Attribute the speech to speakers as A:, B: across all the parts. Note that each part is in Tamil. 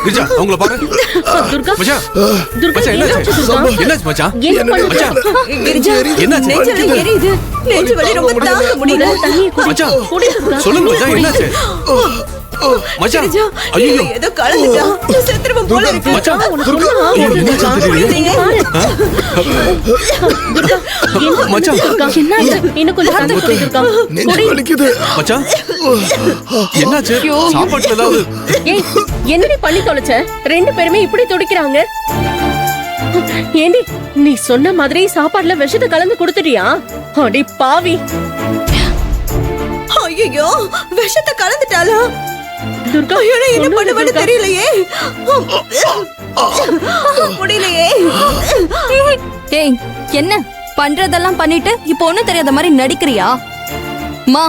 A: கிரிஜா அவங்கள பாரு.
B: துர்கா
A: மச்சான்
B: துர்கா
A: என்னாச்சு மச்சான்? மச்சான்
B: கிரிஜா
A: என்னாச்சு?
B: நெஞ்சு எரியுது. நெஞ்சு வலி ரொம்ப தாங்க முடியல.
A: மச்சான் சொல்லுங்க மச்சான் என்னாச்சு? மச்சான் ஐயோ
B: ஏதோ கலந்துட்டா. செத்துருவோம் போல இருக்கு.
A: மச்சான்
B: துர்கா
A: என்னாச்சு தெரியல. மச்சான்
B: என்னாச்சு? இன்னும் கொஞ்சம் சாப்பிடு துர்கா.
C: நெஞ்சு வலிக்குது.
A: மச்சான் என்னாச்சு? சாப்பாட்டுல ஏதாவது?
B: ஏய் என்னடி பண்ணி தொலைச்ச? ரெண்டு பேருமே இப்படி துடிக்கிறாங்க. ஏண்டி நீ சொன்ன மாதிரி சாப்பாடுல விஷத்தை கலந்து கொடுத்துட்டியா? அடி பாவி. ஐயோ விஷத்தை கலந்துட்டாளா? துர்கா என்ன பண்ணுவேன்னு தெரியலையே. முடியலையே.
D: ஏய் என்ன பண்றதெல்லாம் பண்ணிட்டு இப்போ ஒண்ணும் தெரியாத மாதிரி நடிக்கிறியா? மா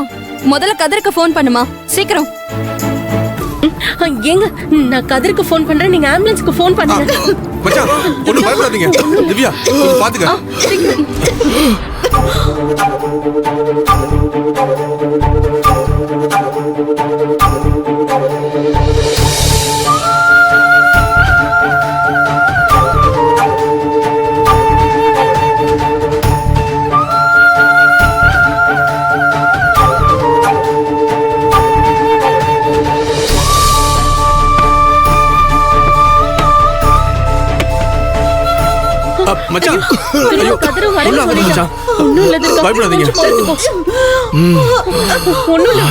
D: முதல்ல கதிருக்கு ஃபோன் பண்ணுமா சீக்கிரம்.
B: ஏங்க நான் கதிருக்கு ஃபோன் பண்றேன், நீங்க ஆம்புலன்ஸ்க்கு ஃபோன் பண்ணுங்க.
A: மச்சான் ஒண்ணு பயப்படாதீங்க. திவ்யா கொஞ்சம் பாத்துக்க. மச்சான்
B: கதிரு வரேன்னு சொல்லிட்டான். ஒண்ணும் இல்ல துர்கா.
A: பயப்படாதீங்க.
B: ஒண்ணும் இல்ல.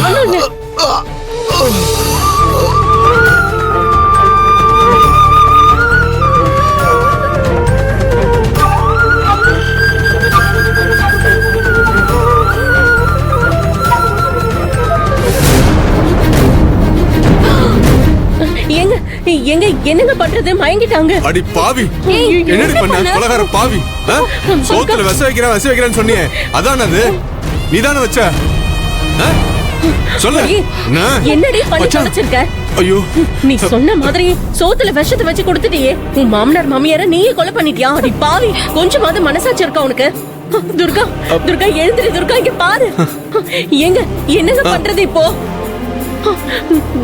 B: எங்க என்னங்க பண்றது? மயங்கிட்டாங்க.
A: அடி பாவி என்னடி பண்ண? கொலகார பாவி. சோத்துல விச வைக்கிறேன்னு சொன்னியே அதான் அது? நீதானே வச்ச? சொல்லு
B: என்னடி பண்ணி தொலைச்சிருக்க?
A: ஐயோ
B: நீ சொன்ன மாதிரி சோத்துல விஷத்தை வச்சு கொடுத்துட்டியே. உன் மாமனார் மாமியார நீயே கொலை பண்ணிட்டியா? அடி பாவி. கொஞ்சமாவது மனசாட்சி இருக்கா உனக்கு? துர்கா துர்கா எழுந்திரு. துர்கா இங்க பாரு. எங்க என்னங்க பண்றது இப்போ?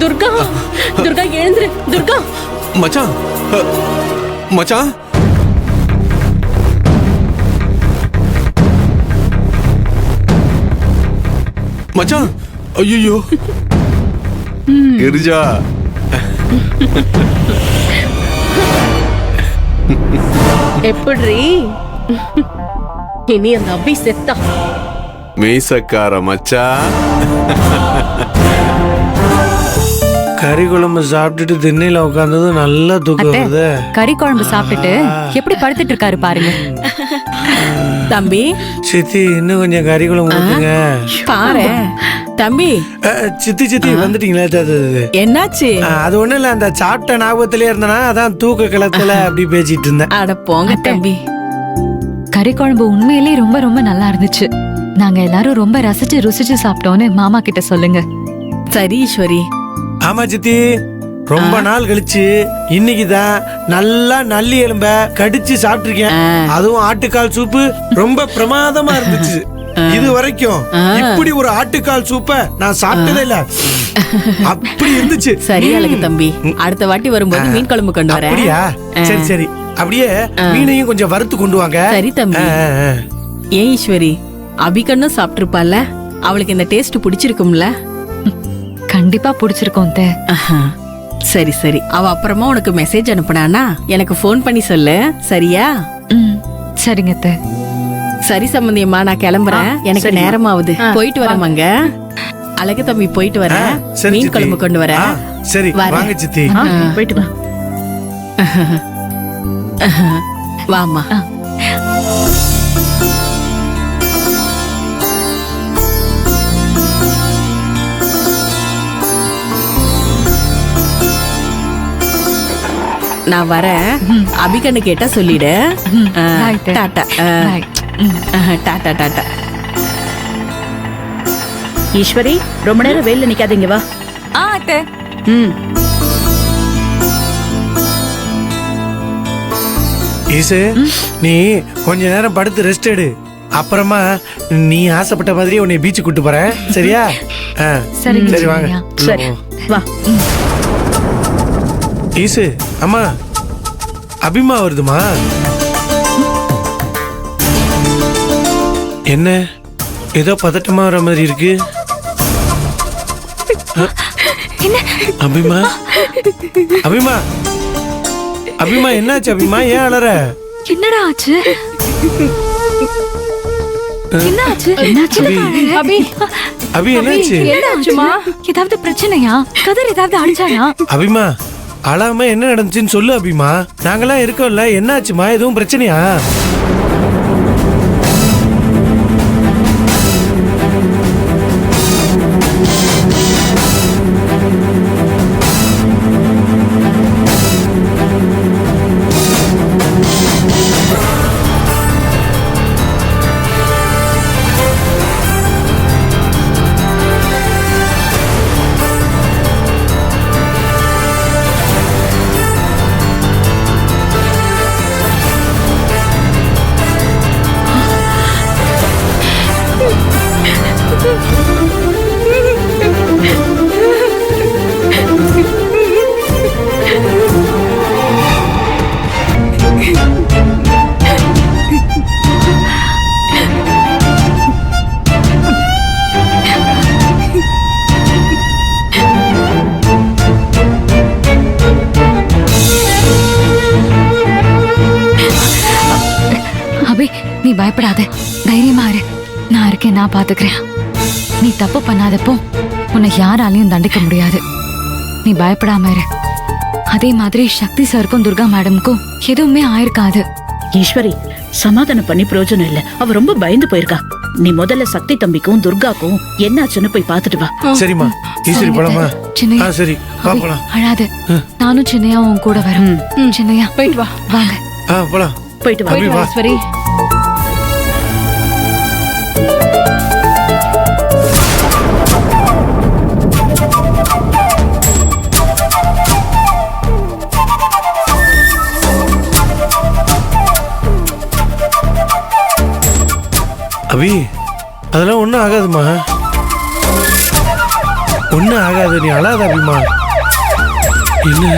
B: துர்கா துர்கா எழுந்திரு. துர்கா
A: மச்சான் மச்சான் மச்சான் ஐயோ கிரிஜா
B: எப்படி இனி அந்த அபி செத்தா?
A: மீசக்கார மச்சான்
C: கறி குழம்பு சாப்பிட்டுட்டு திண்ணையில உட்கார்ந்தது நல்லா தூக்கம் வருது.
D: கறி குழம்பு சாப்பிட்டுட்டு எப்படி படுத்துட்டு இருக்காரு பாருங்க.
E: தம்பி
C: சித்தி இன்னும் கொஞ்சம் கறி குழம்பு ஊத்துங்க.
E: பாரு தம்பி.
C: சித்தி வந்துட்டீங்களா?
E: என்னாச்சு?
C: அது ஒண்ணு இல்ல, அந்த சாப்பிட்ட ஞாபகத்திலே இருந்தனா அதான் தூக்க கிளத்துல அப்படி பேசிட்டு இருந்தேன்.
E: அட போங்க தம்பி.
D: கறி குழம்பு உண்மையிலேயே ரொம்ப ரொம்ப நல்லா இருந்துச்சு. நாங்க எல்லாரும் ரொம்ப ரசிச்சு ருசிச்சு சாப்பிட்டோன்னு மாமா கிட்ட சொல்லுங்க.
E: சரி ஈஸ்வரி.
C: ஆமா சித்தி, ரொம்ப நாள் கழிச்சு இன்னைக்குதான் நல்லா நல்லி எலும்ப கடிச்சு சாப்பிட்டிருக்கேன். அதுவும் ஆட்டுக்கால் சூப்பு ரொம்ப பிரமாதமா இருந்துச்சு. இது வரைக்கும் இப்படி ஒரு ஆட்டுக்கால் சூப்ப நான் சாப்பிட்டதே இல்ல. அப்படி இருந்துச்சு.
E: சரி அழகு தம்பி, அடுத்த வாட்டி வரும்போது மீன் குழம்பு கொண்டு வரேன்.
C: அப்படியா? சரி சரி, அப்படியே மீனையும் கொஞ்சம் வறுத்து கொண்டு வாங்க.
E: சரி தம்பி. ஏன் ஈஸ்வரி, அபிகண்ணும் சாப்பிட்டுருப்பால, அவளுக்கு இந்த டேஸ்ட் பிடிச்சிருக்கும்ல?
D: கண்டிப்பா பிடிச்சிருக்கோம்.
E: சரி சரி, அவ அப்புறமா உனக்கு மெசேஜ் அனுப்புனானா எனக்கு போன் பண்ணி சொல்லு, சரியா?
D: சரிங்க.
E: சரி சம்பந்தியம்மா, நான் கிளம்புறேன். எனக்கு நேரமாவுது. போயிட்டு வரமாங்க. அழகு தம்பி, போயிட்டு வரேன். மீன் குழம்பு கொண்டு வரேன்.
C: சரி வாங்க சித்தி.
B: போயிட்டு வா.
E: வாமா. நான் வரேன். அபிகண்ணு கேட்டா சொல்லிடு. Tata tata tata.
B: ஈஸ்வரி, ரொம்ப நேரம் வெயில்ல நிக்காதீங்க, வா.
C: ஈசு நீ கொஞ்ச நேரம் படுத்து ரெஸ்ட் எடு. அப்புறமா நீ ஆசைப்பட்ட மாதிரி உன்னை பீச்சு கூட்டு போறேன், சரியா? சரி வாங்க.
B: சரி வா.
C: ஈசு அம்மா, அபிமா வருதுமா? என்ன ஏதோ பதட்டமா வர மாதிரி இருக்கு. அபிமா, அபிமா, அபிமா என்னாச்சு? அபிமா ஏன் அலற?
D: என்னடா ஆச்சு? என்னாச்சு?
E: அபி
C: அபி என்னாச்சு?
E: என்னாச்சுமா?
D: ஏதாவது பிரச்சனையா? கதிர் ஏதாவது அடிச்சானா?
C: அபிமா அழாம என்ன நடந்துச்சுன்னு சொல்லு அபிமா. நாங்கெல்லாம் இருக்கோம்ல, என்னாச்சுமா? எதுவும் பிரச்சனையா?
D: அபி, நீ பயப்படாத, தைரியமா இரு. நான் இருக்கேன், நான் பாத்துக்கிறேன். நீ தப்பு பண்ணாதப்போ உன்னை யாராலையும் தண்டிக்க முடியாது. நீ பயப்படாம இரு. அதே மாதிரி சக்தி சாருக்கும் துர்கா மேடமுக்கும் எதுவுமே ஆயிருக்காது.
F: ஈஸ்வரி, சமாதானம் பண்ணி பிரயோஜனம் இல்ல. அவ ரொம்ப பயந்து போயிருக்கா. நீ முதல்ல சக்தி தம்பிக்கும் துர்காக்கும் என்னாச்சுன்னு போய் பாத்துட்டு வா.
C: சரிம்மா. ஈஸ்வரி போலாமா?
D: சின்னையா,
C: சரி வா போலாம்.
D: அழாத. நானும் சின்னையா உன் கூட வரோம். சின்னையா
E: போயிட்டு வா.
D: வாங்க.
C: போலாம்.
F: போயிட்டு வா.
C: அபி வா.
E: ஈஸ்வரி
C: அபி அதெல்லாம் ஒன்றும் ஆகாதுமா, ஒன்றும் ஆகாது. நீ அழாத அபிமா. என்ன